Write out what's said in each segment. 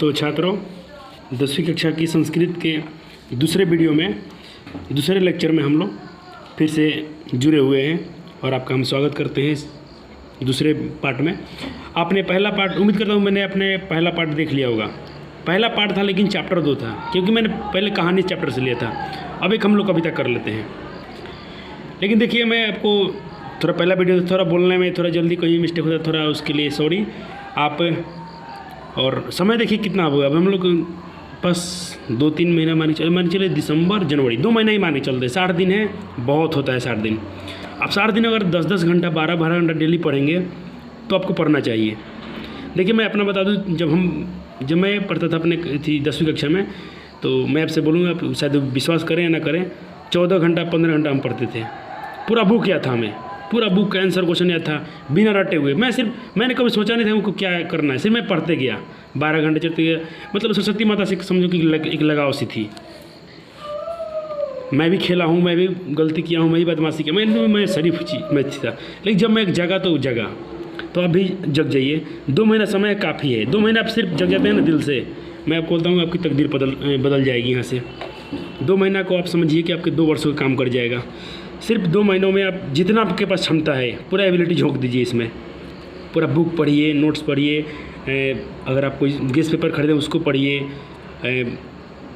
तो छात्रों 10वीं कक्षा की संस्कृत के दूसरे वीडियो में दूसरे लेक्चर में हम लोग फिर से जुड़े हुए हैं और आपका हम स्वागत करते हैं इस दूसरे पार्ट में। आपने पहला पार्ट, उम्मीद करता हूँ मैंने अपने पहला पार्ट देख लिया होगा। पहला पार्ट था लेकिन चैप्टर 2 था, क्योंकि मैंने पहले कहानी चैप्टर से लिया था। अब एक हम लोग कविता कर लेते हैं। लेकिन देखिए, मैं आपको थोड़ा पहला वीडियो थोड़ा बोलने में थोड़ा जल्दी कहीं मिस्टेक होता है, थोड़ा उसके लिए सॉरी आप। और समय देखिए कितना हुआ। अब हम लोग बस 2-3 महीना मान चले दिसंबर जनवरी 2 महीना ही मान के चलते। 60 दिन है, बहुत होता है 60 दिन। आप 60 दिन अगर 10-10 घंटा 12-12 घंटा डेली पढ़ेंगे तो आपको पढ़ना चाहिए। देखिए, मैं अपना बता दूं, जब मैं पढ़ता था अपने थी 10वीं कक्षा में, तो मैं आपसे बोलूँगा, आप शायद विश्वास करें या ना करें, 14 घंटा 15 घंटा हम पढ़ते थे। पूरा बुक याद था हमें, पूरा बुक का आंसर क्वेश्चन याद था बिना रटे हुए। मैंने कभी सोचा नहीं था उनको क्या करना है, सिर्फ मैं पढ़ते गया, 12 घंटे चलते गया। मतलब सरस्वती माता से समझो कि एक लगाव सी थी। मैं भी खेला हूँ, मैं भी गलती किया हूँ, मैं भी बदमाशी किया, मैं शरीफ चीज में था। लेकिन जब मैं एक जगह तो जगह, तो आप भी जग जाइए। 2 महीना समय काफ़ी है। 2 महीना आप सिर्फ जग जाते हैं ना दिल से, मैं आपको बोलता हूँ आपकी तकदीर बदल जाएगी यहाँ से। 2 महीना को आप समझिए कि आपके 2 वर्षों का काम कर जाएगा। सिर्फ 2 महीनों में आप जितना आपके पास क्षमता है पूरा एबिलिटी झोंक दीजिए इसमें। पूरा बुक पढ़िए, नोट्स पढ़िए, अगर आप कोई गेस्ट पेपर खरीदें उसको पढ़िए।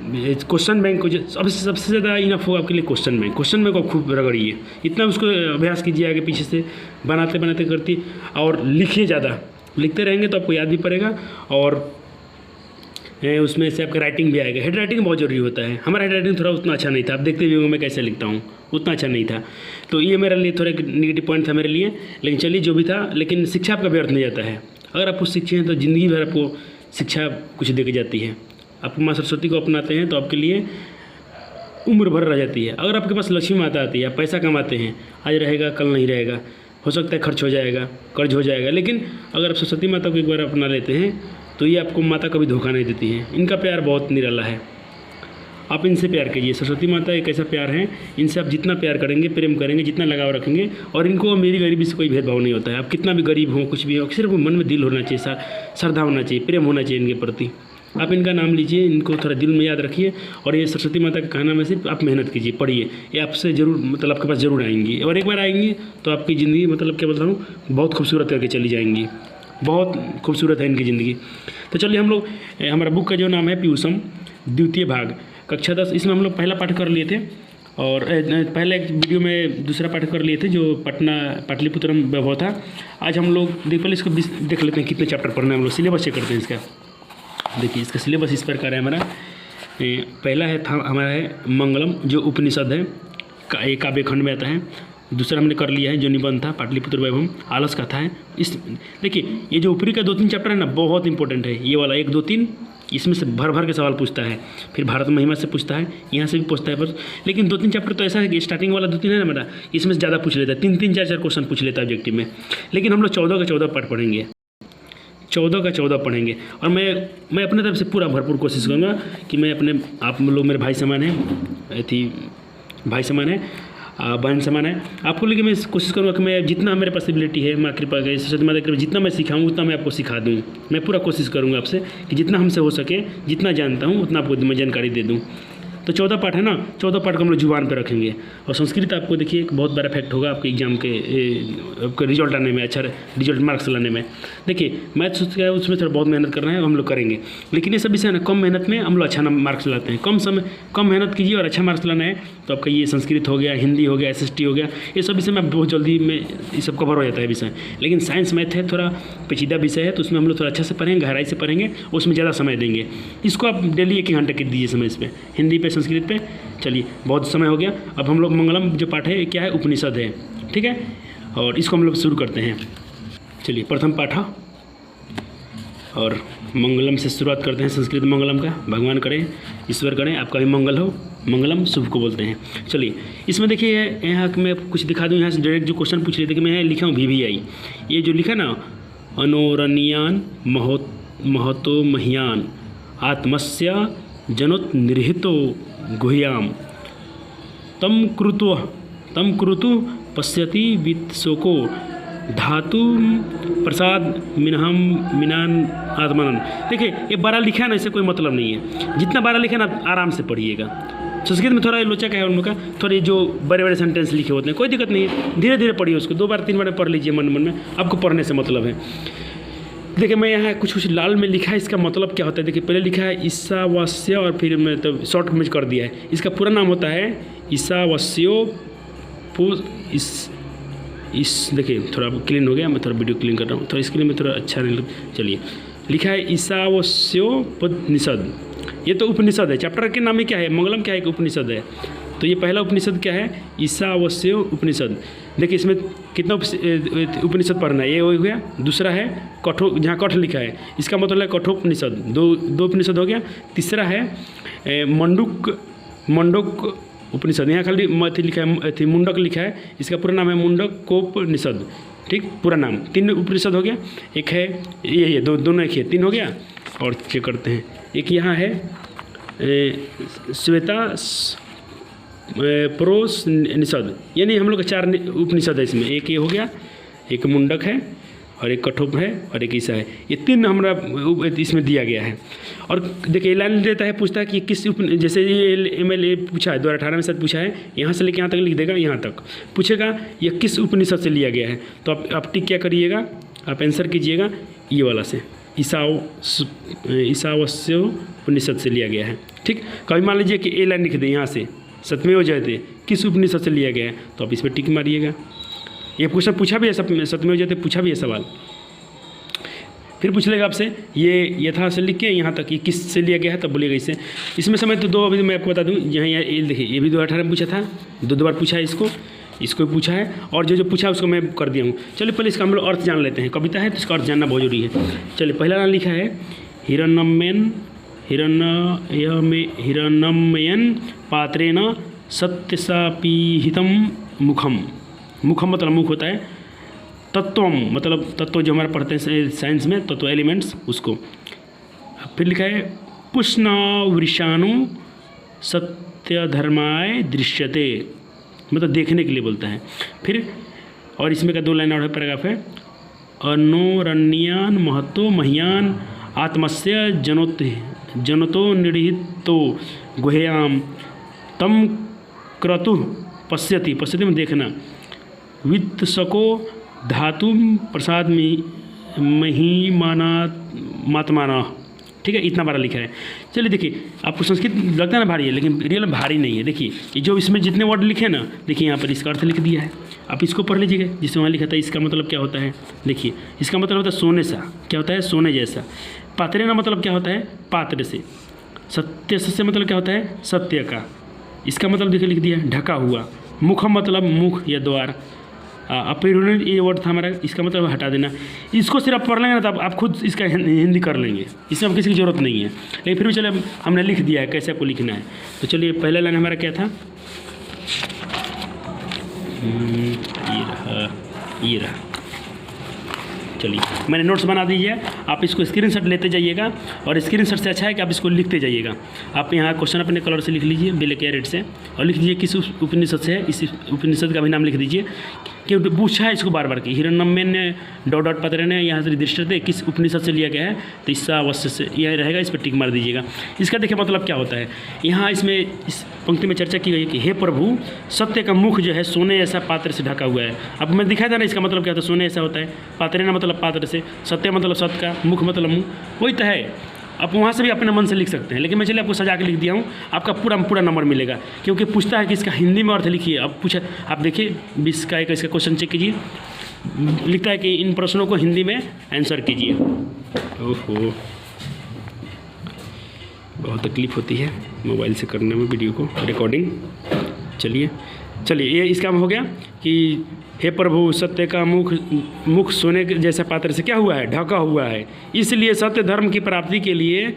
क्वेश्चन बैंक को सबसे ज़्यादा इनफ हो आपके लिए क्वेश्चन बैंक को खूब रगड़िए। इतना उसको अभ्यास कीजिए आगे पीछे से, बनाते बनाते करती। और लिखिए ज़्यादा, लिखते रहेंगे तो आपको याद भी पड़ेगा और उसमें से आपका राइटिंग भी आएगा। हेड राइटिंग बहुत ज़रूरी होता है। हमारा हेड राइटिंग थोड़ा उतना अच्छा नहीं था, आप देखते भी होंगे मैं कैसे लिखता हूँ, उतना अच्छा नहीं था। तो ये मेरे लिए थोड़ा एक निगेटिव पॉइंट था मेरे लिए। लेकिन चलिए जो भी था, लेकिन शिक्षा आपका व्यर्थ नहीं जाता है। अगर आप कुछ सीखे हैं तो ज़िंदगी भर आपको शिक्षा कुछ दे के जाती है। आप माँ सरस्वती को अपनाते हैं तो आपके लिए उम्र भर रह जाती है। अगर आपके पास लक्ष्मी माता आती है, आप पैसा कमाते हैं, आज रहेगा कल नहीं रहेगा, हो सकता है खर्च हो जाएगा, कर्ज हो जाएगा। लेकिन अगर आप सरस्वती माता को एक बार अपना लेते हैं तो ये आपको माता कभी धोखा नहीं देती है। इनका प्यार बहुत निराला है। आप इनसे प्यार कीजिए। सरस्वती माता एक ऐसा प्यार है, इनसे आप जितना प्यार करेंगे, प्रेम करेंगे, जितना लगाव रखेंगे, और इनको मेरी गरीबी से कोई भेदभाव नहीं होता है। आप कितना भी गरीब हो, कुछ भी हो, सिर्फ मन में दिल होना चाहिए, श्रद्धा होना चाहिए, प्रेम होना चाहिए इनके प्रति। आप इनका नाम लीजिए, इनको थोड़ा दिल में याद रखिए। और ये सरस्वती माता का कहना में सिर्फ आप मेहनत कीजिए, पढ़िए। ये आपसे ज़रूर, मतलब आपके पास ज़रूर आएंगी। और एक बार आएंगी तो आपकी ज़िंदगी, मतलब क्या बोलता हूँ, बहुत खूबसूरत करके चली जाएंगी। बहुत खूबसूरत है इनकी ज़िंदगी। तो चलिए हम लोग, हमारा बुक का जो नाम है पीयूषम, द्वितीय भाग, कक्षा 10। इसमें हम लोग पहला पाठ कर लिए थे और पहले एक वीडियो में दूसरा पाठ कर लिए थे जो पाटलिपुत्रम वैभव था। आज हम लोग पहले इसको देख लेते हैं कितने चैप्टर पढ़ना है। हम लोग सिलेबस चेक करते हैं इसका। देखिए, इसका सिलेबस इस प्रकार है हमारा। पहला हमारा है मंगलम, जो उपनिषद है, एक काव्य खंड में आता है। दूसरा हमने कर लिया है जो निबंध था पाटलिपुत्र वैभव, आलस कथा है। देखिए, ये जो ऊपरी का 2-3 चैप्टर है ना, बहुत इंपॉर्टेंट है। ये वाला 1-2-3, इसमें से भर के सवाल पूछता है। फिर भारत महिमा से पूछता है, यहाँ से भी पूछता है बस। लेकिन 2-3 चैप्टर तो ऐसा है कि स्टार्टिंग वाला 2-3 है ना हमारा, इसमें से ज़्यादा पूछ लेता है। 3-3, 4-4 क्वेश्चन पूछ लेता है ऑब्जेक्टिव में। लेकिन हम लोग 14 का 14 पाठ पढ़ेंगे, 14 का 14 पढ़ेंगे। और मैं अपने तरफ से पूरा भरपूर कोशिश करूँगा कि मैं अपने, आप लोग मेरे भाई समान हैं, भाई समान है, बहन समान है आपको। लेकिन मैं कोशिश करूँगा कि मैं जितना मेरे पास एबिलिटी है, माँ कृपा करें, सरस्वती माता कृपा, जितना मैं सिखाऊँ उतना मैं आपको सिखा दूँ। मैं पूरा कोशिश करूँगा आपसे कि जितना हमसे हो सके, जितना जानता हूँ उतना आपको मैं जानकारी दे दूँ। तो 14 पाठ है ना, 14 पाठ को हम लोग जुबान पर रखेंगे। और संस्कृत आपको देखिए एक बहुत बड़ा इफेक्ट होगा आपके एग्जाम के आपके रिजल्ट आने में, अच्छा रिजल्ट मार्क्स लाने में। देखिए, मैथ्स उसमें थोड़ा बहुत मेहनत करना है, हम लोग करेंगे। लेकिन ये सब विषय ना, कम मेहनत में हम लोग अच्छा मार्क्स लाते हैं। कम मेहनत कीजिए और अच्छा मार्क्स लाना है तो आपका ये संस्कृत हो गया, हिंदी हो गया, SST हो गया, ये सब विषय में बहुत जल्दी में ये सब कवर हो जाता है विषय। लेकिन साइंस मैथ है, थोड़ा पेचीदा विषय है, तो उसमें हम लोग थोड़ा अच्छा से पढ़ेंगे, गहराई से पढ़ेंगे, उसमें ज़्यादा समय देंगे। इसको आप डेली 1 घंटे के दीजिए समय इस पर, हिंदी पे, संस्कृत पे। चलिए, बहुत समय हो गया। अब हम लोग मंगलम जो पाठ है क्या है, उपनिषद है, ठीक है। और इसको हम लोग शुरू करते हैं। चलिए, प्रथम पाठ और मंगलम से शुरुआत करते हैं। संस्कृत मंगलम का, भगवान करें, ईश्वर करें आपका भी मंगल हो। मंगलम शुभ को बोलते हैं। चलिए, इसमें देखिए यहाँ मैं कुछ दिखा दूँ। यहाँ से डायरेक्ट जो क्वेश्चन पूछ लेते कि मैं लिखा हूँ VVI, ये जो लिखा ना, अनोरण्यान महतो मह्यान आत्मस्य जनोत निरहितो गुह्याम तम कृतु पश्यति वित्सोको धातु प्रसाद मिनहम मिनान आत्मानन। देखिए ये बड़ा लिखा है ना, इससे कोई मतलब नहीं है। जितना बड़ा लिखा है ना आराम से पढ़िएगा। संस्कृत में थोड़ा लोचक है उन लोग का, थोड़े जो बड़े बड़े सेंटेंस लिखे होते हैं, कोई दिक्कत नहीं है, धीरे धीरे पढ़िए उसको, 2 बार 3 बार पढ़ लीजिए मन मन में, आपको पढ़ने से मतलब है। देखिए मैं यहाँ कुछ लाल में लिखा है, इसका मतलब क्या होता है। देखिए पहले लिखा है ईसावास्य और फिर मैं तो शॉर्ट में कर दिया है। इसका पूरा नाम होता है ईसावास्यो इस देखिए थोड़ा क्लीन हो गया, मैं थोड़ा वीडियो क्लीन कर रहा हूँ, थोड़ा इसके लिए मैं थोड़ा अच्छा नहीं चलिए। लिखा है ईसावास्योपनिषद, ये तो उपनिषद है। चैप्टर के नाम में क्या है, मंगलम क्या है, एक उपनिषद है। तो ये पहला उपनिषद क्या है, ईसावास्यो उपनिषद। देखिए इसमें कितना उपनिषद पढ़ना है, ये हो गया। दूसरा है कठो, जहाँ कठ लिखा है इसका मतलब है कठोपनिषद, दो उपनिषद हो गया। तीसरा है मंडूक उपनिषद, यहाँ खाली मथी लिखा है, मुंडक लिखा है, इसका पूरा नाम है मुंडकोपनिषद। ठीक, पूरा नाम। 3 उपनिषद हो गया। एक है ये दोनों एक है, 3 हो गया। और चेक करते हैं, एक यहाँ है श्वेता प्रोस निषद, यानी हम लोग का 4 उपनिषद है इसमें। एक ये हो गया, एक मुंडक है और एक कठोप है और एक ईसा है। ये 3 हमारा इसमें दिया गया है। और देखिए लाइन देता है, पूछता है कि किस जैसे ये MLA पूछा है 2018 में शायद पूछा है, यहाँ से लेके यहाँ तक लिख देगा, यहाँ तक पूछेगा ये किस उपनिषद से लिया गया है। तो आप टिक क्या करिएगा, आप आंसर कीजिएगा ये वाला से, ईसावास्यो उपनिषद से लिया गया है। ठीक, कभी मान लीजिए कि ए लाइन लिख दे यहाँ से, सत्यमेव जयते किस उपनिषद से लिया गया है, तो आप इस पर टिक मारिएगा। ये क्वेश्चन पूछा भी है, सत्यमेव जयते पूछा भी है सवाल। फिर पूछ लेगा आपसे ये यथा से लिख के यहाँ तक ये किस से लिया गया है, तब बोलिएगा इससे। इसमें समय तो 2 अभी मैं आपको बता दूँ, यहाँ देखिए ये भी 2018 में पूछा था, 2 बार पूछा है, इसको भी पूछा है, और जो पूछा है उसको मैं कर दिया हूँ। चलिए पहले इसका हम लोग अर्थ जान लेते हैं। कविता है तो इसका अर्थ जानना बहुत जरूरी है। चलिए पहला नाम लिखा है हिरण्मयन पात्रेण सत्यसापीहितम मुखम। मुखम मतलब मुख होता है, तत्वम मतलब तत्व जो हमारे पढ़ते हैं साइंस में, तत्व एलिमेंट्स, उसको। फिर लिखा है पुष्णवृषाणु सत्यधर्माय दृश्यते, मतलब देखने के लिए बोलता है। फिर और इसमें का 2 लाइन और है, पैराग्राफ है, अनोरण्यान महतो मह्यान आत्मस्य जनतो निहितो गुह्याम तम क्रतु पश्यति में देखना, वित्तसको धातु प्रसाद महिमात्माना। ठीक है, इतना बड़ा लिखा है। चलिए देखिए, आपको संस्कृत लगता है ना भारी है, लेकिन रियल भारी नहीं है। देखिए ये जो इसमें जितने वर्ड लिखे ना, देखिए यहाँ पर इसका अर्थ लिख दिया है, आप इसको पढ़ लीजिएगा। जिसमें वहाँ लिखा था इसका मतलब क्या होता है, देखिए इसका मतलब होता है सोने सा, क्या होता है, सोने जैसा। पात्रे ना मतलब क्या होता है, पात्र से। सत्य से मतलब क्या होता है, सत्य का। इसका मतलब देखिए लिख दिया, ढका हुआ। मुखम मतलब मुख या द्वार। अपेरुण ये वर्ड था हमारा, इसका मतलब हटा देना। इसको सिर्फ पढ़ लेंगे ना तो आप खुद इसका हिंदी कर लेंगे, इसमें अब किसी की ज़रूरत नहीं है। लेकिन फिर भी चलिए हमने लिख दिया है कैसे आपको लिखना है। तो चलिए पहला लाइन हमारा क्या था, ये रहा। चलिए मैंने नोट्स बना दीजिए, आप इसको स्क्रीनशॉट लेते जाइएगा, और स्क्रीनशॉट से अच्छा है कि आप इसको लिखते जाइएगा। आप यहाँ क्वेश्चन अपने कलर से लिख लीजिए, ब्लैक या रेड से, और लिख दीजिए किस उपनिषद से है। इस उपनिषद का भी नाम लिख दीजिए, क्योंकि पूछा है इसको बार बार कि हिरण्मयन ने डॉट पत्र ने यहाँ से दृष्टि किस उपनिषद से लिया गया है, तो ईसावास्य से यह रहेगा, इस पर टिक मार दीजिएगा। इसका देखिए मतलब क्या होता है। यहाँ इसमें इस पंक्ति में चर्चा की गई है कि हे प्रभु, सत्य का मुख जो है सोने ऐसा पात्र से ढका हुआ है। अब मैं दिखाया था ना, इसका मतलब क्या होता है, सोने ऐसा होता है, पात्रे ना मतलब पात्र से, सत्य मतलब सत्य का, मुख मतलब मुँह, वही तो है। आप वहाँ से भी अपने मन से लिख सकते हैं, लेकिन मैं चलिए आपको सजा के लिख दिया हूँ, आपका पूरा नंबर मिलेगा। क्योंकि पूछता है कि इसका हिंदी में अर्थ लिखिए। अब पूछा, आप देखिए 20 का इसका क्वेश्चन चेक कीजिए, लिखता है कि इन प्रश्नों को हिंदी में आंसर कीजिए। ओहो, बहुत तकलीफ होती है मोबाइल से करने में वीडियो को रिकॉर्डिंग। चलिए ये इसका हो गया कि हे प्रभु, सत्य का मुख सोने जैसा पात्र से क्या हुआ है, ढका हुआ है। इसलिए सत्य धर्म की प्राप्ति के लिए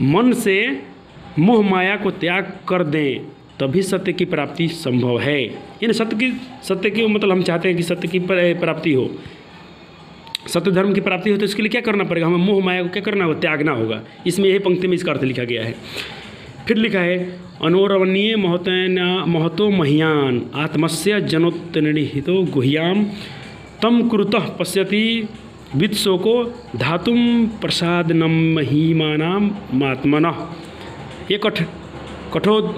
मन से मोह माया को त्याग कर दें, तभी सत्य की प्राप्ति संभव है। यानी सत्य की मतलब हम चाहते हैं कि सत्य की प्राप्ति हो, सत्य धर्म की प्राप्ति हो, तो इसके लिए क्या करना पड़ेगा, हमें मोह माया को क्या करना होगा, त्यागना होगा। इसमें यही पंक्ति में इसका अर्थ लिखा गया है। फिर लिखा है अनोरवनीय महतो मह्यान आत्मस्य जनोत्निहितो गुह्याम तम कुरुतः पश्यति वित्सोको धातुम प्रसादनम महिमानाम मात्मनः। ये कठोर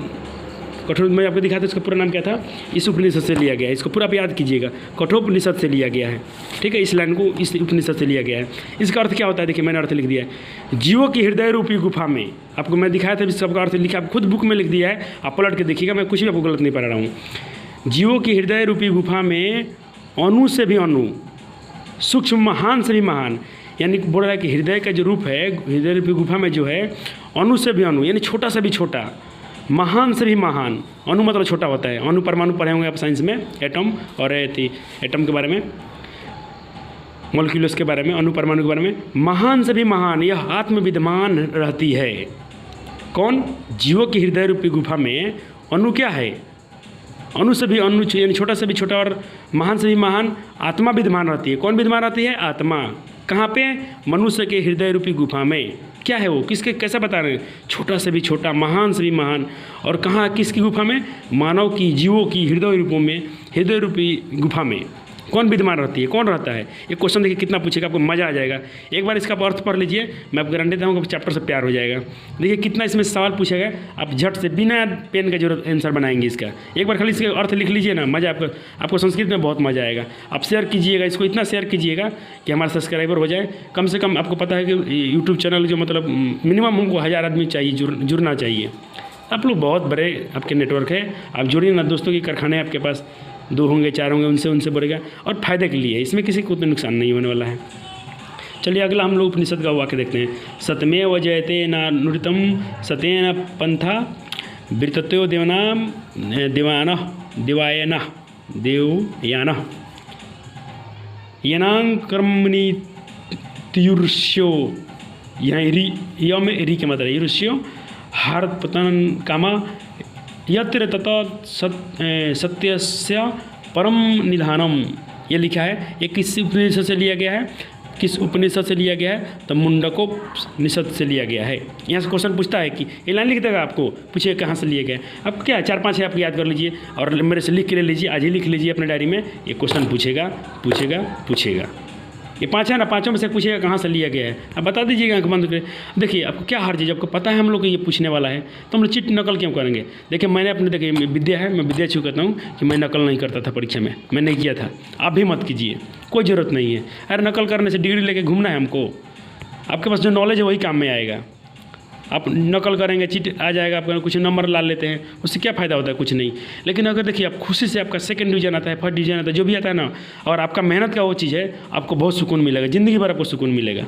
मैं आपको दिखाता हूँ, इसका पूरा नाम क्या था, इस उपनिषद से लिया गया है। इसको पूरा आप याद कीजिएगा, कठोपनिषद से लिया गया है। ठीक है, इस लाइन को इस उपनिषद से लिया गया है। इसका अर्थ क्या होता है, देखिए मैंने अर्थ लिख दिया है। जीवों की हृदय रूपी गुफा में, आपको मैं दिखाया था, सबका अर्थ लिखा, आप खुद बुक में लिख दिया है, आप पलट के देखिएगा, मैं कुछ भी आपको गलत नहीं पढ़ा रहा हूँ। जीवों की हृदय रूपी गुफा में अणु से भी अणु, सूक्ष्म महान से भी महान, यानी बोल रहा है कि हृदय का जो रूप है, हृदय रूपी गुफा में जो है अणु से भी अणु, यानी छोटा से भी छोटा, महान से भी महान। अणु मतलब छोटा होता है, अणु परमाणु पढ़े होंगे आप साइंस में, एटम और एटम के बारे में, मॉलिक्यूल्स के बारे में, अणु परमाणु के बारे में। महान से भी महान यह आत्म विद्यमान रहती है। कौन? जीवों की हृदय रूपी गुफा में अणु क्या है? अणु से भी अणु, यानी छोटा से भी छोटा और महान से भी महान आत्मा विद्यमान रहती है। कौन विद्यमान रहती है? आत्मा। कहाँ पे? मनुष्य के हृदय रूपी गुफा में। क्या है वो? किसके, कैसा बता रहे हैं? छोटा से भी छोटा, महान से भी महान। और कहाँ, किसकी गुफा में? मानव की, जीवों की हृदय रूपों में, हृदय रूपी गुफा में कौन विद्यमान रहती है? कौन रहता है? ये क्वेश्चन देखिए कितना पूछेगा, आपको मज़ा आ जाएगा। एक बार इसका अर्थ पढ़ लीजिए, मैं आपको गारंटी देता हूँ कि चैप्टर से प्यार हो जाएगा। देखिए कितना इसमें सवाल पूछेगा, आप झट से बिना पेन का जरूरत आंसर बनाएंगे इसका। एक बार खाली इसके अर्थ लिख लीजिए ना, मज़ा आपको संस्कृत में बहुत मज़ा आएगा। आप शेयर कीजिएगा, इसको इतना शेयर कीजिएगा कि हमारा सब्सक्राइबर हो जाए। कम से कम आपको पता है कि यूट्यूब चैनल जो मतलब मिनिमम हमको 1000 आदमी चाहिए, जुड़ना चाहिए। आप लोग बहुत बड़े आपके नेटवर्क है, आप जुड़िए ना, दोस्तों की कारखाने आपके पास 2 होंगे 4 होंगे, उनसे बढ़ेगा और फायदे के लिए, इसमें किसी को तो नुकसान नहीं होने वाला है। चलिए अगला हम लोग उपनिषद का वाक्य देखते हैं। सत्यमेव जयते नानुरितम सत्येन पंथा वृत्तो देवनाम देवायन देवयान यनां कर्मणि त्युर्ष्यो, यहाँ री में री के मतलब ईर्ष्यो हार्द पतन कामा यत्र तथा सत्यस्य परम निधानम, ये लिखा है। ये किस उपनिषद से लिया गया है? किस उपनिषद से लिया गया है? तो मुंडकोपनिषद से लिया गया है। यहाँ से क्वेश्चन पूछता है कि ये लाइन लिख देगा आपको, पूछिए कहाँ से लिया गया है। अब क्या 4-5 है, आप याद कर लीजिए और मेरे से लिख के ले लीजिए, आज ही लिख लीजिए अपने डायरी में। ये क्वेश्चन पूछेगा। ये 5 है ना, 5 में से पूछेगा कहाँ से लिया गया है, आप बता दीजिएगा आंख बंद करके। देखिए आपको क्या हर चीज़, आपको पता है हम लोग को ये पूछने वाला है, तो हम लोग चिट नकल क्यों करेंगे? देखिए मैंने अपने, देखिए विद्या है, मैं विद्या छू करता हूँ कि मैं नकल नहीं करता था परीक्षा में, मैं नहीं किया था। आप भी मत कीजिए, कोई ज़रूरत नहीं है। अरे नकल करने से डिग्री लेके घूमना है हमको? आपके पास जो नॉलेज है वही काम में आएगा। आप नकल करेंगे, चिट आ जाएगा आपका, कुछ नंबर ला लेते हैं, उससे क्या फ़ायदा होता है? कुछ नहीं। लेकिन अगर देखिए आप खुशी से, आपका 2nd डिवीजन आता है, 1st डिवीजन आता है, जो भी आता है ना, और आपका मेहनत का वो चीज़ है, आपको बहुत सुकून मिलेगा, ज़िंदगी भर आपको सुकून मिलेगा।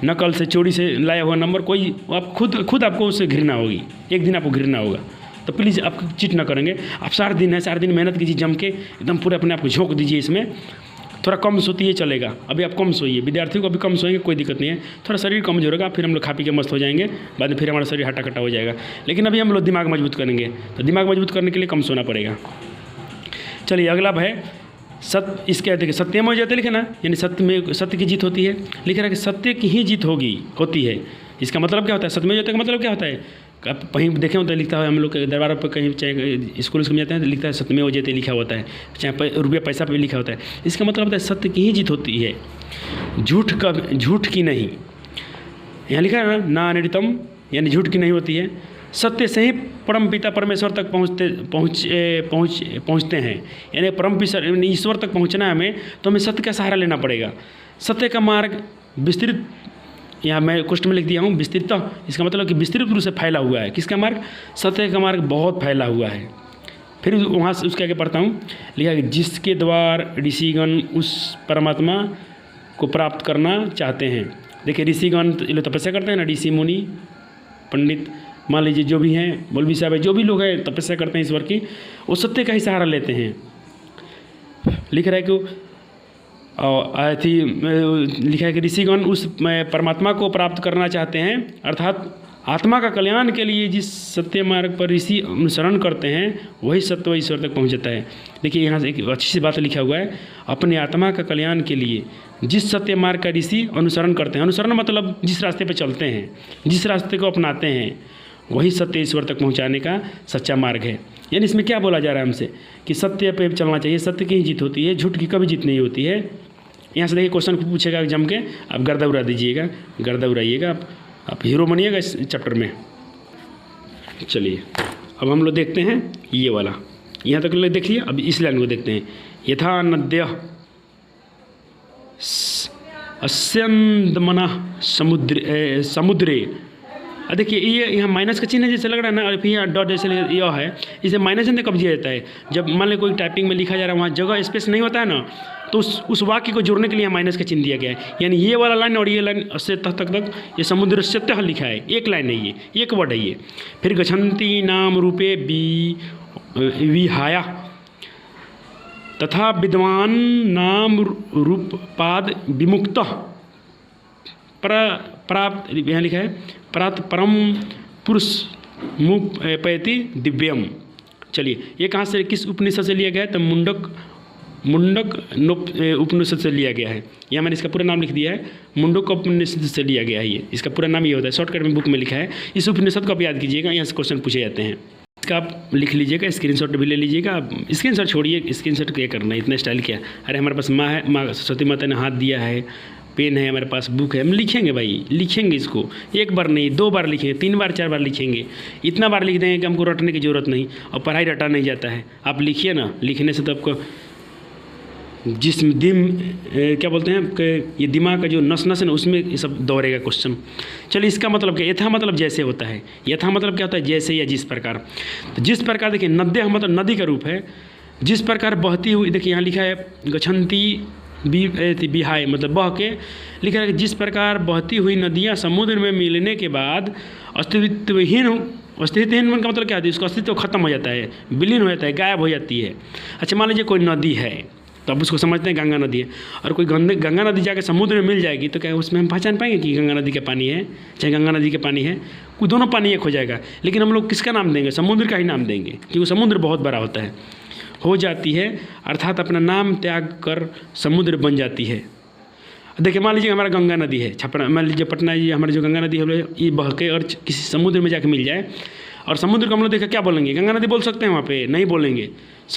नकल से, चोरी से लाया हुआ नंबर कोई, आप खुद आपको उससे घृणा होगी, एक दिन आपको घृणा होगा। तो प्लीज़ आप चिट ना करेंगे। आप 4 दिन है, 4 दिन मेहनत कीजिए जम के, एकदम पूरे अपने आप को झोंक दीजिए इसमें। थोड़ा कम सोती है चलेगा, अभी आप कम सोइए, विद्यार्थियों को अभी कम सोएंगे कोई दिक्कत नहीं है। थोड़ा शरीर कमजोर होगा, फिर हम लोग खा पी के मस्त हो जाएंगे, बाद में फिर हमारा शरीर हटा कटा हो जाएगा। लेकिन अभी हम लोग दिमाग मजबूत करेंगे, तो दिमाग मजबूत करने के लिए कम सोना पड़ेगा। चलिए अगला है इसके देखिए सत्यमेव जयते लिखे ना, यानी सत्य की जीत होती है। लिख रहा है कि सत्य की ही जीत होती है। इसका मतलब क्या होता है? सत्यमेव जयते का मतलब क्या होता है? आप कहीं देखे होता है, लिखता है हम लोग के दरबारों पर, कहीं चाहे स्कूल में जाते हैं तो लिखता है सत्यमेव जयते लिखा होता है, चाहे रुपया पैसा पे भी लिखा होता है। इसका मतलब होता है सत्य की ही जीत होती है, झूठ की नहीं। यहाँ लिखा है ना अनिर्तम, यानी झूठ की नहीं होती है। सत्य से ही परम पिता परमेश्वर तक पहुँचते हैं, यानी परम ईश्वर तक पहुँचना है हमें, तो हमें सत्य का सहारा लेना पड़ेगा। सत्य का मार्ग विस्तृत, यहाँ मैं क्वेश्चन में लिख दिया हूँ विस्तृत, इसका मतलब कि विस्तृत रूप से फैला हुआ है। किसका मार्ग? सत्य का मार्ग बहुत फैला हुआ है। फिर वहाँ से उसके आगे पढ़ता हूँ, लिखा कि जिसके द्वार ऋषिगण उस परमात्मा को प्राप्त करना चाहते हैं। देखिए ऋषिगण ये लोग तपस्या करते हैं ना, ऋषि मुनि पंडित मान लीजिए जो भी हैं, मौलवी साहब है, जो भी लोग हैं तपस्या करते हैं ईश्वर की, वो सत्य का ही सहारा लेते हैं। लिख रहा है कि लिखा है कि ऋषिगण उस परमात्मा को प्राप्त करना चाहते हैं, अर्थात आत्मा का कल्याण के लिए जिस सत्य मार्ग पर ऋषि अनुसरण करते हैं वही सत्य ईश्वर तक पहुंच जाता है। देखिए यहाँ से एक अच्छी सी बात लिखा हुआ है, अपने आत्मा का कल्याण के लिए जिस सत्य मार्ग का ऋषि अनुसरण करते हैं। अनुसरण मतलब जिस रास्ते पर चलते हैं, जिस रास्ते को अपनाते हैं, वही सत्य ईश्वर तक पहुँचाने का सच्चा मार्ग है। यानी इसमें क्या बोला जा रहा है हमसे कि सत्य पे चलना चाहिए, सत्य की ही जीत होती है, झूठ की कभी जीत नहीं होती है। यहाँ से देखिए क्वेश्चन पूछेगा जम के, आप गर्दा उड़ा दीजिएगा, गर्दा उड़ाइएगा, आप हीरो बनिएगा इस चैप्टर में। चलिए अब हम लोग देखते हैं ये वाला, यहाँ तक लोग देखिए। अब इस लाइन को देखते हैं, यथा नद्य अस्यंदमना समुद्रे। देखिए ये यहाँ माइनस का चिन्ह जैसे लग रहा है ना, और फिर यहाँ डॉट जैसे यह है, इसे माइनस चिन्ह कब दिया जाता है? जब मान लो कोई टाइपिंग में लिखा जा रहा है, वहाँ जगह स्पेस नहीं होता है ना, तो उस वाक्य को जोड़ने के लिए माइनस का चिन्ह दिया गया है। यानी ये वाला लाइन और ये लाइन से तक ये समुद्र से तह लिखा है, एक लाइन है, ये एक वर्ड है ये। फिर गच्छन्ति नाम रूपे विहाया तथा विद्वान नाम रूपपाद विमुक्त प्राप्त, यहाँ लिखा है प्राप्त परम पुरुष मुख पैति दिव्यम। चलिए ये कहाँ से, किस उपनिषद से लिया गया है? तो मुंडक उपनिषद से लिया गया है। यहाँ मैंने इसका पूरा नाम लिख दिया है, मुंडक उपनिषद से लिया गया है। ये इसका पूरा नाम ये होता है, शॉर्टकट में बुक में लिखा है। इस उपनिषद को आप याद कीजिएगा, यहाँ से क्वेश्चन पूछे जाते हैं। इसका आप लिख लीजिएगा, स्क्रीनशॉट भी ले लीजिएगा। स्क्रीनशॉट छोड़िए, स्क्रीनशॉट क्या करना है, इतना स्टाइल क्या? अरे हमारे पास माँ है, माँ सरस्वती माता ने हाथ दिया है, पेन है, हमारे पास बुक है, हम लिखेंगे भाई, लिखेंगे इसको। एक बार नहीं, 2 बार लिखेंगे, 3 बार 4 बार लिखेंगे। इतना बार लिख देंगे कि हमको रटने की ज़रूरत नहीं, और पढ़ाई रटा नहीं जाता है। आप लिखिए ना, लिखने से तो आपको क्या बोलते हैं कि ये दिमाग का जो नस है ना, उसमें ये सब दौड़ेगा क्वेश्चन। चलिए इसका मतलब क्या? यथा मतलब जैसे होता है, यथा मतलब क्या होता है? जैसे या जिस प्रकार। तो जिस प्रकार देखिए, नद्य मतलब नदी का रूप है, जिस प्रकार बहती हुई, देखिए यहाँ लिखा है गच्छन्ति बिहाय मतलब बह के, लिखा है कि जिस प्रकार बहती हुई नदियाँ समुद्र में मिलने के बाद अस्तित्वहीन का मतलब क्या होता है? उसका अस्तित्व खत्म हो जाता है, विलीन हो जाता है, गायब हो जाती है। अच्छा मान लीजिए कोई नदी है, तो अब उसको समझते हैं गंगा नदी है, और कोई गंगा नदी जाकर समुद्र में मिल जाएगी, तो क्या उसमें हम पहचान पाएंगे कि गंगा नदी का पानी है चाहे गंगा नदी का पानी है? कोई दोनों पानी एक हो जाएगा, लेकिन हम लोग किसका नाम देंगे? समुद्र का ही नाम देंगे, क्योंकि समुद्र बहुत बड़ा होता है। हो जाती है अर्थात अपना नाम त्याग कर समुद्र बन जाती है। देखिए मान लीजिए हमारा गंगा नदी है, छपरा, मान लीजिए पटना, ये हमारी जो गंगा नदी है ये बह के और किसी समुद्र में जाके मिल जाए, और समुद्र को हम लोग देखा क्या बोलेंगे? गंगा नदी बोल सकते हैं? वहाँ पे नहीं बोलेंगे।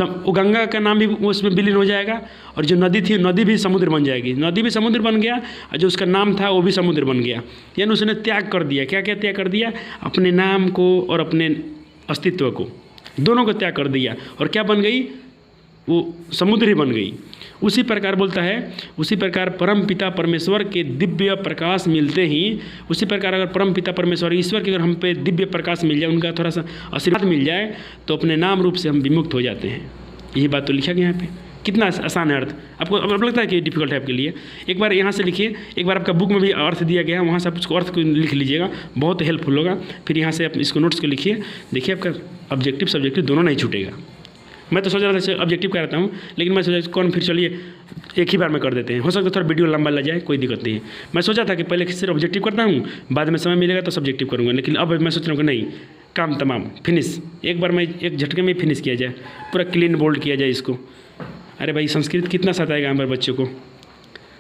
वो गंगा का नाम भी उसमें विलीन हो जाएगा, और जो नदी थी नदी भी समुद्र बन जाएगी, नदी भी समुद्र बन गया, और जो उसका नाम था वो भी समुद्र बन गया। यानी उसने त्याग कर दिया। क्या क्या त्याग कर दिया? अपने नाम को और अपने अस्तित्व को, दोनों को त्याग कर दिया, और क्या बन गई? वो समुद्र ही बन गई। उसी प्रकार बोलता है, उसी प्रकार परम पिता परमेश्वर के दिव्य प्रकाश मिलते ही, उसी प्रकार अगर परम पिता परमेश्वर ईश्वर के अगर हम पे दिव्य प्रकाश मिल जाए, उनका थोड़ा सा आशीर्वाद मिल जाए, तो अपने नाम रूप से हम विमुक्त हो जाते हैं। यही बात तो लिखा गया यहाँ पे। कितना आसान है अर्थ, आपको अब लगता है कि डिफिकल्ट है आपके लिए? एक बार यहाँ से लिखिए, एक बार आपका बुक में भी अर्थ दिया गया है, वहाँ से आप उसको अर्थ को लिख लीजिएगा, बहुत हेल्पफुल होगा। फिर यहाँ से आप इसको नोट्स को लिखिए, देखिए आपका ऑब्जेक्टिव सब्जेक्टिव दोनों नहीं छूटेगा। मैं तो सोच रहा था ऑब्जेक्टिव कराता हूँ, लेकिन मैं सोचा कौन, फिर चलिए एक ही बार में कर देते हैं, हो सकता है थोड़ा वीडियो लंबा लग जाए, कोई दिक्कत नहीं है। मैं सोचा था कि पहले सिर्फ ऑब्जेक्टिव करता हूँ, बाद में समय मिलेगा तो सब्जेक्टिव करूँगा, लेकिन अब मैं सोच रहा हूँ कि नहीं, काम तमाम फिनिश, एक बार में एक झटके में फिनिश किया जाए, पूरा क्लीन बोल्ड किया जाए इसको। अरे भाई संस्कृत कितना सताएगा हमारे बच्चों को?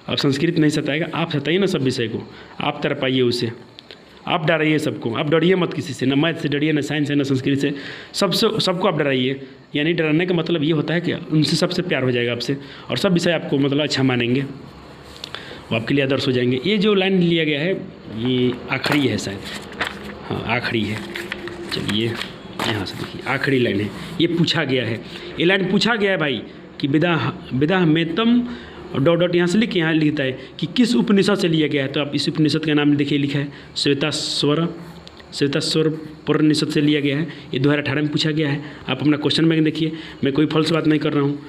अब संस्कृत नहीं सताएगा, आप सताइए ना सब विषय को, आप तरपाइए उसे, आप डराइए सबको, आप डरिए मत किसी से, ना मैथ से डरिए, ना साइंस से, ना संस्कृत से, सबको आप डराइए। यानी डराने का मतलब ये होता है कि उनसे सबसे प्यार हो जाएगा आपसे, और सब विषय आपको मतलब अच्छा मानेंगे, वो आपके लिए आदर्श हो जाएंगे। ये जो लाइन लिया गया है ये आखिरी है शायद, हाँ आखिरी है। चलिए यहाँ से देखिए आखिरी लाइन है, ये पूछा गया है, ये लाइन पूछा गया है भाई कि विदा में तम डॉट डॉट यहाँ से लिख के यहाँ लिखता है कि किस उपनिषद से लिया गया है। तो आप इस उपनिषद का नाम देखिए, लिखा है श्वेताश्वर पुरानिषद से लिया गया है। ये 2018 में पूछा गया है। आप अपना क्वेश्चन बैंक देखिए, मैं कोई फॉल्स बात नहीं कर रहा हूँ,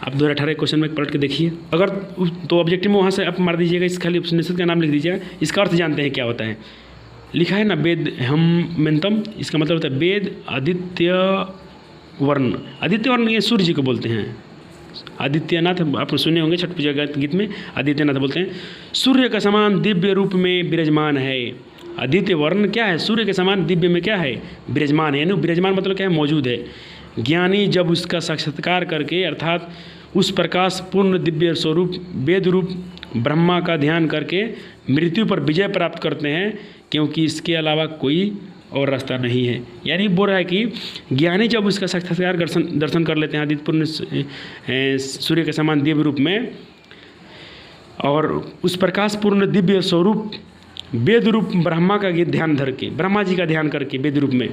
आप 2018 क्वेश्चन बैंक पलट के देखिए। अगर तो ऑब्जेक्टिव में वहाँ से आप मार दीजिएगा, इस खाली उपनिषद का नाम लिख दीजिएगा। इसका अर्थ जानते हैं क्या होता है? लिखा है ना वेद हम मेंतम, इसका मतलब होता है वेद आदित्य वर्ण। आदित्य वर्ण ये सूर्य जी को बोलते हैं, आदित्यनाथ आप सुने होंगे छठ पूजा गीत में, आदित्यनाथ बोलते हैं। सूर्य का समान दिव्य रूप में विराजमान है। आदित्य वर्ण क्या है? सूर्य के समान दिव्य में क्या है? विराजमान है। यानी विराजमान मतलब क्या है? मौजूद है। ज्ञानी जब उसका साक्षात्कार करके अर्थात उस प्रकाश पूर्ण दिव्य स्वरूप वेद रूप ब्रह्मा का ध्यान करके मृत्यु पर विजय प्राप्त करते हैं, क्योंकि इसके अलावा कोई और रास्ता नहीं है। यानी बोल रहा है कि ज्ञानी जब उसका साक्षात्कार दर्शन कर लेते हैं आदित्यपूर्ण सूर्य के समान दिव्य रूप में, और उस प्रकाश पूर्ण दिव्य स्वरूप वेद रूप ब्रह्मा का ध्यान धर के, ब्रह्मा जी का ध्यान करके वेद रूप में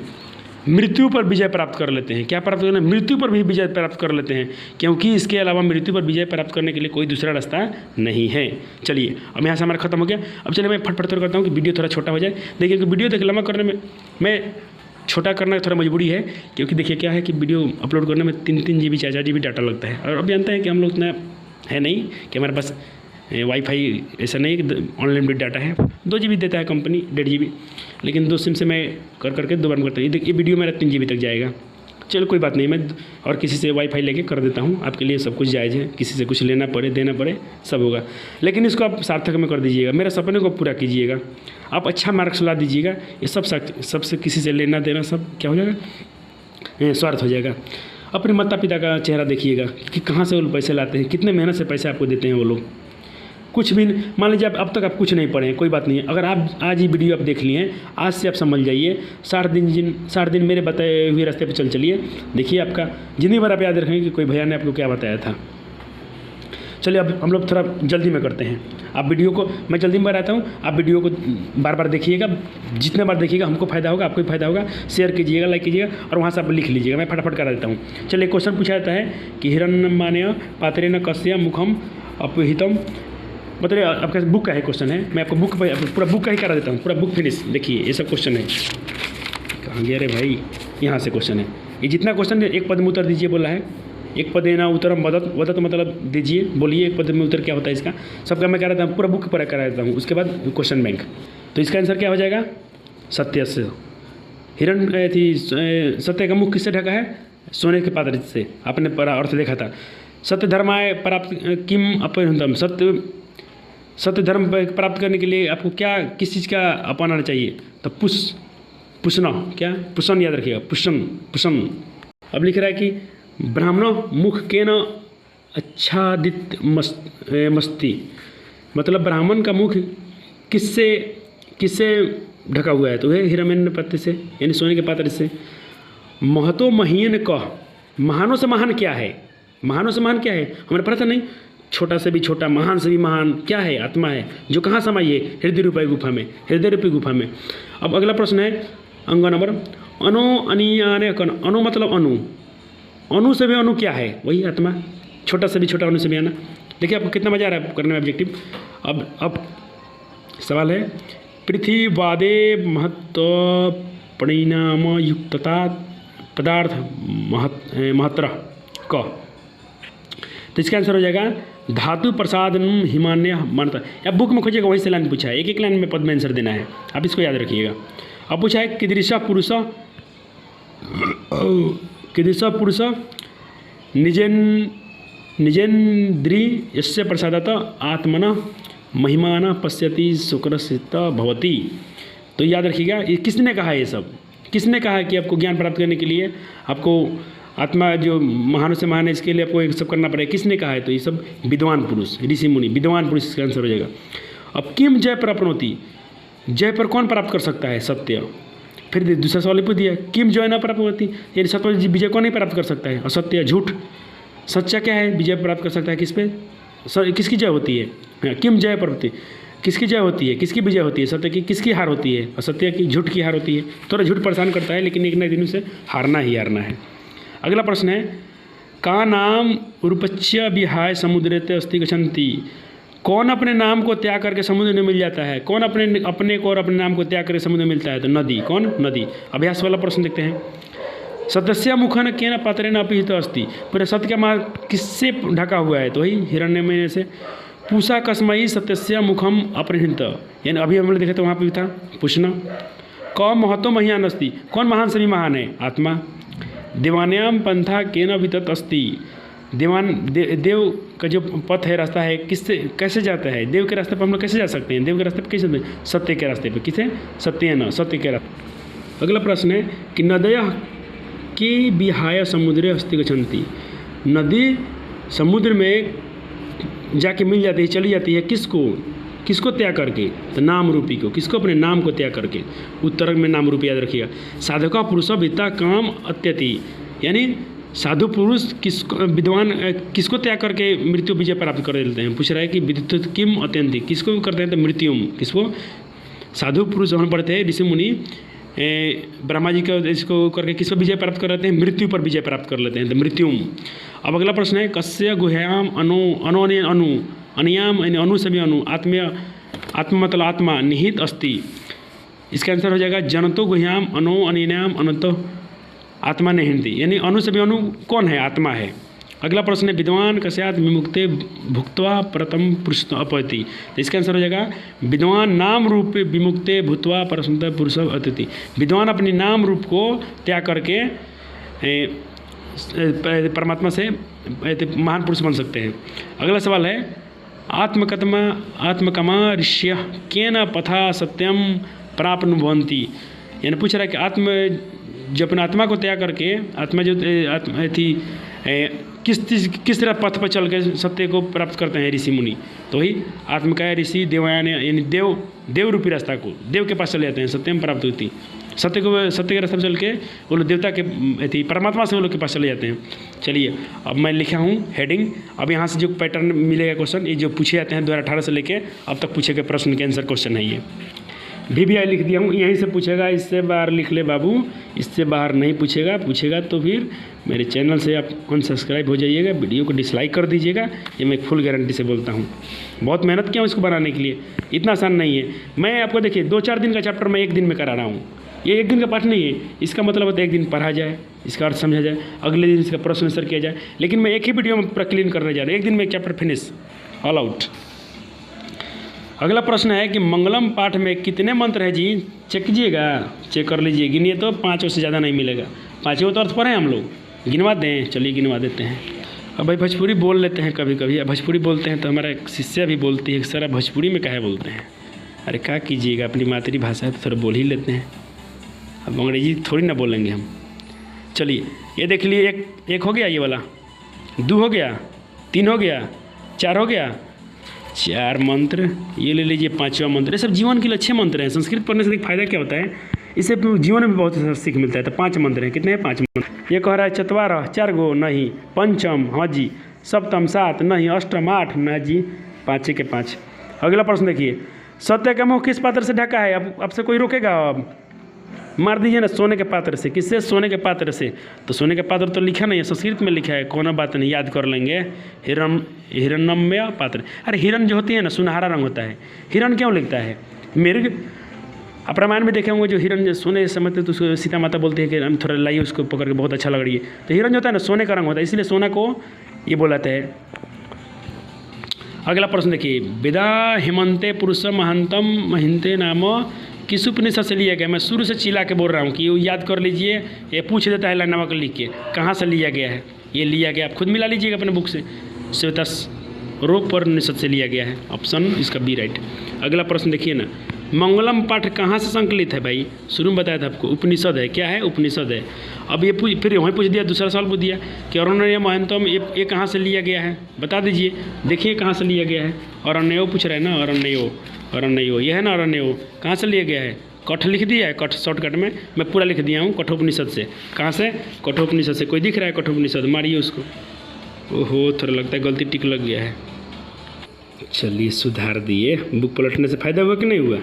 मृत्यु पर विजय प्राप्त कर लेते हैं। क्या प्राप्त करना? मृत्यु पर भी विजय प्राप्त कर लेते हैं, क्योंकि इसके अलावा मृत्यु पर विजय प्राप्त करने के लिए कोई दूसरा रास्ता नहीं है। चलिए अब यहाँ से हमारा खत्म हो गया। अब चलिए मैं फटफट करता हूँ कि वीडियो थोड़ा छोटा हो जाए। देखिए कि वीडियो लंबा करने में मैं छोटा करना थोड़ा मजबूरी है, क्योंकि देखिए क्या है कि वीडियो अपलोड करने में 3 GB 4 GB डाटा लगता है। और अब जानते हैं कि हम लोग इतना है नहीं कि हमारे पास वाईफाई ऐसा नहीं कि अनलिमिटेड डाटा है। 2 GB देता है कंपनी, 1.5 GB, लेकिन 2 सिम से मैं करके 2 बार में करता हूँ। ये वीडियो मेरा 3 GB तक जाएगा। चलो कोई बात नहीं, मैं और किसी से वाईफाई लेके कर देता हूँ। आपके लिए सब कुछ जायज़ है, किसी से कुछ लेना पड़े देना पड़े सब होगा, लेकिन इसको आप सार्थक में कर दीजिएगा। मेरे सपने को पूरा कीजिएगा, आप अच्छा मार्क्स ला दीजिएगा। ये सबसे किसी से लेना देना सब क्या हो जाएगा? स्वार्थ हो जाएगा। अपने माता पिता का चेहरा देखिएगा कि कहाँ से वो पैसे लाते हैं, कितने मेहनत से पैसे आपको देते हैं वो लोग। कुछ भी मान लीजिए अब तक आप कुछ नहीं पढ़े हैं, कोई बात नहीं है। अगर आप आज ही वीडियो आप देख लिए हैं, आज से आप समझ जाइए, 60 दिन मेरे बताए हुए रास्ते पे चलिए। देखिए आपका जिंदगी भर आप याद रखेंगे कि कोई भैया ने आपको क्या बताया था। चलिए अब हम लोग थोड़ा जल्दी में करते हैं। आप वीडियो को, मैं जल्दी में बताता हूँ, आप वीडियो को बार बार देखिएगा। जितने बार देखिएगा हमको फ़ायदा होगा, आपको भी फायदा होगा। शेयर कीजिएगा, लाइक कीजिएगा, और वहाँ से आप लिख लीजिएगा। मैं फटाफट करा देता हूँ। चलिए क्वेश्चन पूछा जाता है कि हिरण्यमान्य पात्रेण कस्य मुखम अपहितम। मतलब आपका बुक का है क्वेश्चन है, मैं आपको बुक पूरा बुक का ही करा देता हूँ, पूरा बुक फिनिश। देखिए ये सब क्वेश्चन है। कहाँ गया रे भाई? यहाँ से क्वेश्चन है। ये जितना क्वेश्चन है, एक पद में उत्तर दीजिए बोला है। एक पदेना उत्तरम वदत मतलब दीजिए, बोलिए एक पद में उत्तर क्या होता है इसका। सबका मैं कह रहा था, पूरा बुक पूरा करा देता हूँ। उसके बाद क्वेश्चन बैंक। तो इसका आंसर क्या हो जाएगा? सत्य से। हिरण थी सत्य का मुख किससे ढका है? सोने के पात्र से। आपने पूरा अर्थ देखा था। सत्य धर्माय प्राप्त किम अपहृतम। सत्य धर्म प्राप्त करने के लिए आपको क्या, किस चीज़ का अपनाना चाहिए? तो पुष्ण, क्या पुष्ण याद रखिएगा, पुष्ण। अब लिख रहा है कि ब्राह्मणों मुख के न आच्छादित मस्ती, मतलब ब्राह्मण का मुख किससे ढका हुआ है? तो है हिरण्य पत्ते से, यानी सोने के पात्र से। महतो महीन कह, महानों से महान क्या है? महानों से महान क्या है? हमारे पता नहीं। छोटा से भी छोटा, महान से भी महान क्या है? आत्मा है, जो कहाँ समाई है? हृदय रूपी गुफा में। अब अगला प्रश्न है अंग नंबर अनो अनियाने कन। अनु मतलब अनु से भी अनु क्या है? वही आत्मा। छोटा से भी छोटा, अनु से भी आना। देखिए आपको कितना मजा आ रहा है करने में ऑब्जेक्टिव। अब सवाल है पृथ्वीवादे महत्व परिणाम युक्तता पदार्थ महत्र क। तो इसका आंसर हो जाएगा धातु प्रसादन हिमान्य मानता। या बुक में खोजिएगा, वहीं से लाइन पूछा है। एक लाइन में पद में आंसर देना है, आप इसको याद रखिएगा। अब पूछा है कीदृश पुरुष निजेन्द्री यस्य प्रसादत आत्मना महिमाना पश्यति सुकृत भवति। तो याद रखिएगा, ये किसने कहा है? ये सब किसने कहा है कि आपको ज्ञान प्राप्त करने के लिए आपको आत्मा जो महान से महान है, इसके लिए आपको ये सब करना पड़ेगा? किसने कहा है? तो ये सब विद्वान पुरुष, ऋषि मुनि, विद्वान पुरुष इसका आंसर हो जाएगा। अब किम जय प्राप्नोति, जय पर कौन प्राप्त कर सकता है? सत्य। फिर दूसरा सवाल पूछ दिया किम जय न प्राप्त होती, यानी सत्य विजय कौन नहीं प्राप्त कर सकता है? असत्य, झूठ। सच्चा क्या है? विजय प्राप्त कर सकता है किस पे? किसकी जय होती है? किम जय प्राप्ति, किसकी जय होती है? किसकी विजय होती है? सत्य की किसकी हार होती है? असत्य की, झूठ की हार होती है। थोड़ा झूठ परेशान करता है, लेकिन एक न एक दिन से हारना ही हारना है। अगला प्रश्न है का नाम रूपच्य विहाय समुद्रते अस्ति गच्छन्ति। कौन अपने नाम को त्याग करके समुद्र में मिल जाता है? कौन अपने को और अपने नाम को त्याग करके समुद्र में मिलता है? तो नदी। कौन? नदी। अभ्यास वाला प्रश्न देखते हैं। सदस्य मुखन केन पात्रेण अपहित अस्ति। पूरे सत्य का मार्ग किससे ढका हुआ है? तो वही हिरण्यमय से। पूषा कस्मयी सत्यस्य मुखम अपहृत, यानी अभी हम लोग देखे तो वहाँ पर भी था पूछना। क महतो महियान अस्ति, कौन महान से भी महान है? आत्मा। देवान्याम पंथा केन वितत अस्ति। देव का जो पथ है, रास्ता है, किससे कैसे जाता है? देव के रास्ते पर हम लोग कैसे जा सकते हैं? देव के रास्ते पर कैसे? सत्य के रास्ते पर। किसे? सत्य न, सत्य के रास्ते। अगला प्रश्न है कि नदय की विहाय समुद्रे अस्ति गच्छन्ति। नदी समुद्र में जाके मिल जाती है, चली जाती है किसको? किसको त्याग करके? तो नाम रूपी को। किसको? अपने नाम को त्याग करके। उत्तर में नाम रूपी याद रखिएगा। साधका पुरुष विद्या काम अत्यति, यानी साधु पुरुष किसको, विद्वान किसको त्याग करके मृत्यु विजय प्राप्त कर लेते हैं? पूछ रहा है कि विद्युत किम अत्यंति, किसको करते हैं? तो मृत्युम। किसको? साधु पुरुष हम पढ़ते हैं ऋषि मुनि ब्रह्मा जी का इसको करके किसको विजय प्राप्त कर लेते हैं? मृत्यु पर विजय प्राप्त कर लेते हैं, तो मृत्युम। अब अगला प्रश्न है कस्य गुह्याम अनु अनियाम अनु सभी अनु आत्मा मतलब आत्मा निहित अस्ति। इसका आंसर हो जाएगा जनतो गुह्याम अनु अनियाम अनंतो आत्मा निहित, यानी अनु सभी अनु कौन है? आत्मा है। अगला प्रश्न है विद्वान कस्यात् विमुक्ते भुक्त्वा प्रथम पुरुष अपैति। तो इसका आंसर हो जाएगा विद्वान नाम रूप विमुक्ते भूत्वा परसंत पुरुष अतिथि। विद्वान अपनी नाम रूप को त्याग करके परमात्मा से महान पुरुष बन सकते हैं। अगला सवाल है आत्मकमा ऋष्य केन पथा सत्यम प्राप्नुवन्ति, यानी पूछ रहा है कि जो अपने आत्मा को त्याग करके आत्मा जो आत्मा थी किस तरह पथ पर चल के सत्य को प्राप्त करते हैं ऋषि मुनि? तो वही आत्मकाय ऋषि देवयान, यानी देव रूपी रास्ता को देव के पास चले जाते हैं, सत्यम प्राप्त होती। सत्य के रास्ते पर चल के वो लोग देवता के परमात्मा से वो लोग के पास चले जाते हैं। चलिए अब मैं लिखा हूँ हेडिंग। अब यहाँ से जो पैटर्न मिलेगा क्वेश्चन, ये जो पूछे जाते हैं 2018 से लेके अब तक पूछे गए प्रश्न के आंसर क्वेश्चन है ये। VBI लिख दिया हूँ, यहीं से पूछेगा, इससे बाहर लिख ले बाबू, इससे बाहर नहीं पूछेगा तो फिर मेरे चैनल से आप अनसब्सक्राइब हो जाइएगा, वीडियो को डिसलाइक कर दीजिएगा। ये मैं फुल गारंटी से बोलता हूँ। बहुत मेहनत किया हूँ इसको बनाने के लिए, इतना आसान नहीं है। मैं आपको देखिए 2-4 दिन का चैप्टर मैं 1 दिन में करा रहा हूँ। ये 1 दिन का पाठ नहीं है, इसका मतलब होता है 1 दिन पढ़ा जाए, इसका अर्थ समझा जाए, अगले दिन इसका प्रश्न आंसर किया जाए। लेकिन मैं एक ही वीडियो में पूरा क्लीन करने जा रहा हूँ, 1 दिन में एक चैप्टर फिनिश ऑल आउट। अगला प्रश्न है कि मंगलम पाठ में कितने मंत्र है जी? चेक कीजिएगा, चेक कर लीजिए, गिनिए तो 5 से ज़्यादा नहीं मिलेगा। 5 तो अर्थ पर है हम लोग, गिनवा दें। चलिए गिनवा देते हैं। अब भाई भोजपुरी बोल लेते हैं कभी कभी, अब भोजपुरी बोलते हैं तो हमारा एक शिष्या भी बोलती है कि सर भोजपुरी में काहे बोलते हैं? अरे क्या कीजिएगा, अपनी मातृभाषा है तो थोड़ा बोल ही लेते हैं, अब अंग्रेजी थोड़ी ना बोलेंगे हम। चलिए ये देख लिए, एक हो गया, ये वाला 2 हो गया, 3 हो गया, 4 हो गया, 4 मंत्र। ये ले लीजिए 5वां मंत्र। ये सब जीवन के लिए अच्छे मंत्र हैं। संस्कृत पढ़ने से फ़ायदा क्या होता है, इससे जीवन में बहुत सीख मिलता है। तो 5 मंत्र हैं। कितने हैं? 5 मंत्र। ये कह रहा है चत्वारः 4 गो नहीं, पंचम हाँ जी, सप्तम 7 नहीं, अष्टम 8 ना जी, 5 के 5। अगला प्रश्न देखिए, सत्य का मुँह किस पात्र से ढका है? अब आपसे कोई रोकेगा? अब मार दीजिए ना, सोने के पात्र से। किससे? सोने के पात्र से। तो सोने के पात्र तो लिखा नहीं है, संस्कृत में लिखा है, कोनो बात नहीं, याद कर लेंगे। हिरण्यमय पात्र। अरे हिरण जो होती है ना, सुनहरा रंग होता है। हिरण क्यों लिखता है? मृग। आप रामायण में देखे होंगे जो हिरण सोने समझते तो उसको सीता माता बोलते हैं कि हम थोड़ा लाइए उसको पकड़ के, बहुत अच्छा लग रही है। तो हिरण जो होता है ना, सोने का रंग होता है, इसलिए सोना को ये बोलाते हैं। अगला प्रश्न देखिए, विदा हेमंते पुरुष महंतम महिंते नाम किस उपनिषद से लिया गया? मैं शुरू से चिल्ला के बोल रहा हूँ कि याद कर लीजिए, ये पूछ देता है लाइन नमक लिख के कहाँ से लिया गया है। ये लिया गया, आप खुद मिला लीजिएगा अपने बुक से, श्वेतारोपनिषद से लिया गया है। ऑप्शन इसका बी राइट। अगला प्रश्न देखिए ना, मंगलम पाठ कहाँ से संकलित है? भाई शुरू में बताया था आपको, उपनिषद है। क्या है? उपनिषद है। अब ये फिर वहीं पूछ दिया, दूसरा सवाल पूछ दिया कि अरण्य महंतम ये कहाँ से लिया गया है? बता दीजिए, देखिए कहाँ से लिया गया है। अरण्यो पूछ रहा है ना, अरण्यो ये है ना, अरण्यो कहाँ से लिया गया है? कठ लिख दिया है, कठ शॉर्टकट में मैं पूरा लिख दिया हूँ, कठोपनिषद से। कहाँ से? कठोपनिषद से। कोई दिख रहा है कठोपनिषद? मारिए उसको। ओहो, थोड़ा लगता है गलती टिक लग गया है। चलिए सुधार दिए। बुक पलटने से फ़ायदा हुआ कि नहीं हुआ?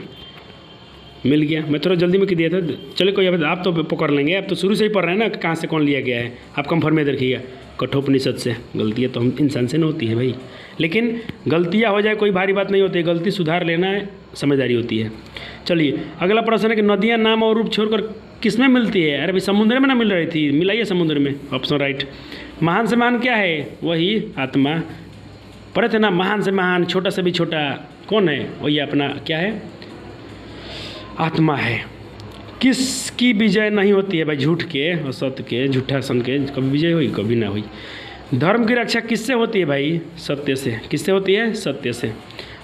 मिल गया। मैं थोड़ा जल्दी में दिया था। चलिए कोई, आप तो पकड़ लेंगे, आप तो शुरू से ही पढ़ रहे हैं ना कहाँ से कौन लिया गया है। आप कंफर्म में रखिएगा, कठोपनिषद से। गलतियाँ तो हम इंसान से न होती है भाई, लेकिन गलतियाँ हो जाए कोई भारी बात नहीं होती है, गलती सुधार लेना है, समझदारी होती है। चलिए अगला प्रश्न है कि नदियाँ नाम और रूप छोड़कर किस में मिलती है? अरे भाई समुद्र में ना मिल रही थी, मिलाइए समुद्र में। Option right. महान से महान क्या है? वही आत्मा। पढ़े थे ना, महान से महान, छोटा से भी छोटा कौन है? वही अपना क्या है? आत्मा है। किसकी विजय नहीं होती है भाई? झूठ के, असत्य के, झूठा सन के कभी विजय हुई? कभी ना हुई। धर्म की रक्षा किससे होती है भाई? सत्य से। किससे होती है? सत्य से।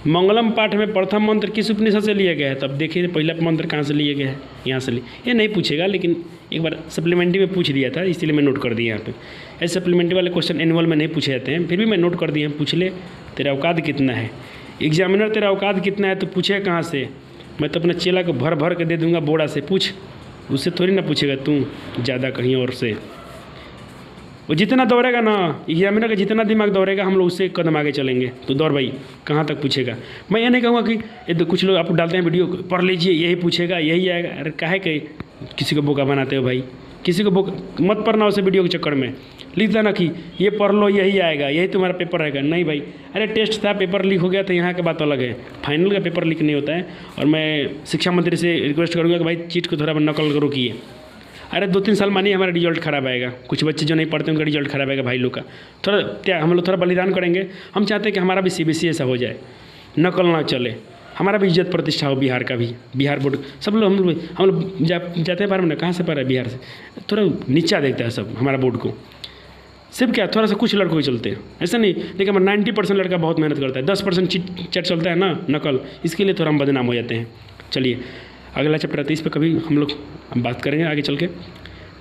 मंगलम पाठ में प्रथम मंत्र किस उपनिषद से लिया गया है? तब देखिए पहला मंत्र कहाँ से लिया गया है, यहाँ से ये नहीं पूछेगा, लेकिन एक बार सप्लीमेंट्री में पूछ दिया था, इसलिए मैं नोट कर दिया यहाँ पे। ऐसे सप्लीमेंट्री वाले क्वेश्चन एनुअल में नहीं पूछे जाते हैं, फिर भी मैं नोट कर दिया, पूछ ले तेरा औकात कितना है। एग्जामिनर तेरा औकात कितना है तो पूछे कहाँ से? मैं तो अपने चेला को भर भर के दे दूंगा बोड़ा से, पूछ उससे थोड़ी ना पूछेगा तू ज़्यादा कहीं और से। वो जितना दौड़ेगा ना एग्जामिनर का, जितना दिमाग दौड़ेगा हम लोग उससे कदम आगे चलेंगे। तो दौड़ भाई, कहाँ तक पूछेगा। मैं ये नहीं कहूँगा कि ये तो कुछ लोग आप डालते हैं वीडियो, पढ़ लीजिए यही पूछेगा यही आएगा। अरे काहे के किसी को बोका बनाते हो भाई? किसी को बोका मत पढ़ना उसे वीडियो के चक्कर में। लिख देना कि ये पढ़ लो यही आएगा, यही तुम्हारा पेपर रहेगा। नहीं भाई, अरे टेस्ट था, पेपर लीक हो गया तो यहाँ की बात अलग है, फाइनल का पेपर लीक नहीं होता है। और मैं शिक्षा मंत्री से रिक्वेस्ट करूँगा कि भाई चीट को थोड़ा नकल करो किए। अरे 2-3 साल मानिए हमारा रिजल्ट खराब आएगा, कुछ बच्चे जो नहीं पढ़ते उनका रिजल्ट खराब आएगा भाई लोग का। थोड़ा क्या हम लोग थोड़ा बलिदान करेंगे। हम चाहते हैं कि हमारा भी CBSE ऐसा हो जाए, नकल ना चले, हमारा भी इज्जत प्रतिष्ठा हो, बिहार का भी, बिहार बोर्ड सब लोग हम लोग जाते हैं बाहर में ना, कहाँ से पढ़ा है बिहार से, थोड़ा नीचा देखता है सब हमारा बोर्ड को। सिर्फ क्या थोड़ा सा कुछ लड़कों के चलते हैं, ऐसा नहीं। लेकिन 90% लड़का बहुत मेहनत करता है, 10% चैट चलता है ना नकल, इसके लिए थोड़ा हम बदनाम हो जाते हैं। चलिए अगला चैप्टर आता है, इस पर कभी हम लोग बात करेंगे आगे चल के।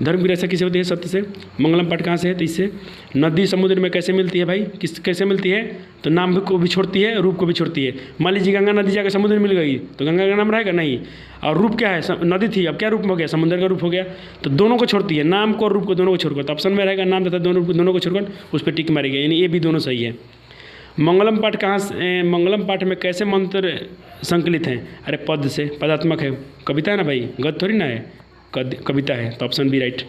धर्म की रक्षा किसे होती है? सत्य से। मंगलम पाठ कहाँ से है? तो इससे। नदी समुद्र में कैसे मिलती है भाई? कैसे मिलती है? तो नाम को भी छोड़ती है, रूप को भी छोड़ती है। मान लीजिए गंगा नदी जाकर समुद्र मिल गई तो गंगा का नाम रहेगा नहीं। और रूप क्या है? नदी थी, अब क्या रूप हो गया? समुद्र का रूप हो गया। तो दोनों को छोड़ती है, नाम को और रूप को, दोनों को छोड़कर। तो ऑप्शन में रहेगा नाम तथा दोनों को छोड़कर, उस पर टिक मारेगा, यानी ये भी दोनों सही है। मंगलम पाठ कहाँ से? मंगलम पाठ में कैसे मंत्र संकलित हैं? अरे पद से, पदात्मक है, कविता है ना भाई, गद्य थोड़ी ना है, कविता है। तो ऑप्शन बी राइट।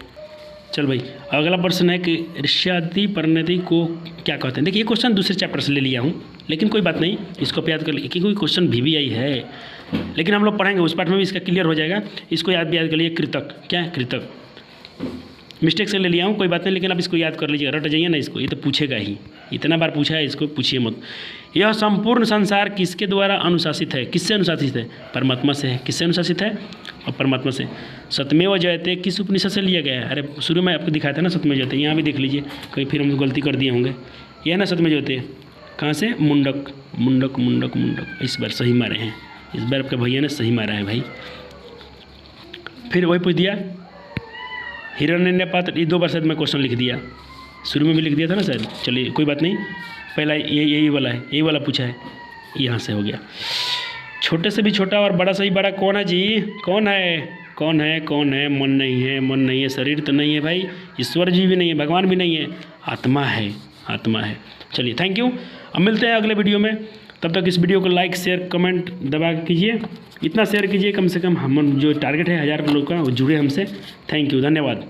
चल भाई अगला प्रश्न है कि ऋष्यादि परिणति को क्या कहते हैं? देखिए ये क्वेश्चन दूसरे चैप्टर से ले लिया हूँ, लेकिन कोई बात नहीं, इसको याद कर लीजिए, क्योंकि क्वेश्चन VVI है, लेकिन हम लोग पढ़ेंगे उस पाठ में भी इसका क्लियर हो जाएगा। इसको याद कर लीजिए। कृतक क्या है? कृतक मिस्टेक से ले लिया हूँ, कोई बात नहीं, लेकिन आप इसको याद कर लीजिए, रट जाइए ना इसको, ये तो पूछेगा ही, इतना बार पूछा है, इसको पूछिए मत। यह संपूर्ण संसार किसके द्वारा अनुशासित है? किससे अनुशासित है? परमात्मा से है। किससे अनुशासित है? और परमात्मा से। सत्यमेव जयते किस उपनिषद से लिया गया है? अरे शुरू में आपको दिखाया था ना सत्यमेव जयते, यहाँ भी देख लीजिए, कहीं फिर हम गलती कर दिए होंगे। यह है ना सत्यमेव जयते, कहाँ से? मुंडक मुंडक मुंडक मुंडक। इस बार सही मारे हैं, इस बार आपके भैया ने सही मारा है भाई। फिर वही पूछ दिया हिरण्य पात्र, ये 2 बार शायद मैं क्वेश्चन लिख दिया, शुरू में भी लिख दिया था ना शायद। चलिए कोई बात नहीं, पहला यही वाला है, यही वाला पूछा है, यहाँ से हो गया। छोटे से भी छोटा और बड़ा से भी बड़ा कौन है जी? कौन है? कौन है? कौन है? मन नहीं है, मन नहीं है, शरीर तो नहीं है भाई, ईश्वर जी भी नहीं है, भगवान भी नहीं है, आत्मा है, आत्मा है। चलिए थैंक यू, अब मिलते हैं अगले वीडियो में। तब तक इस वीडियो को लाइक शेयर कमेंट दबा कीजिए, इतना शेयर कीजिए कम से कम, हम जो टारगेट है 1000 लोग का वो जुड़े हमसे। थैंक यू, धन्यवाद।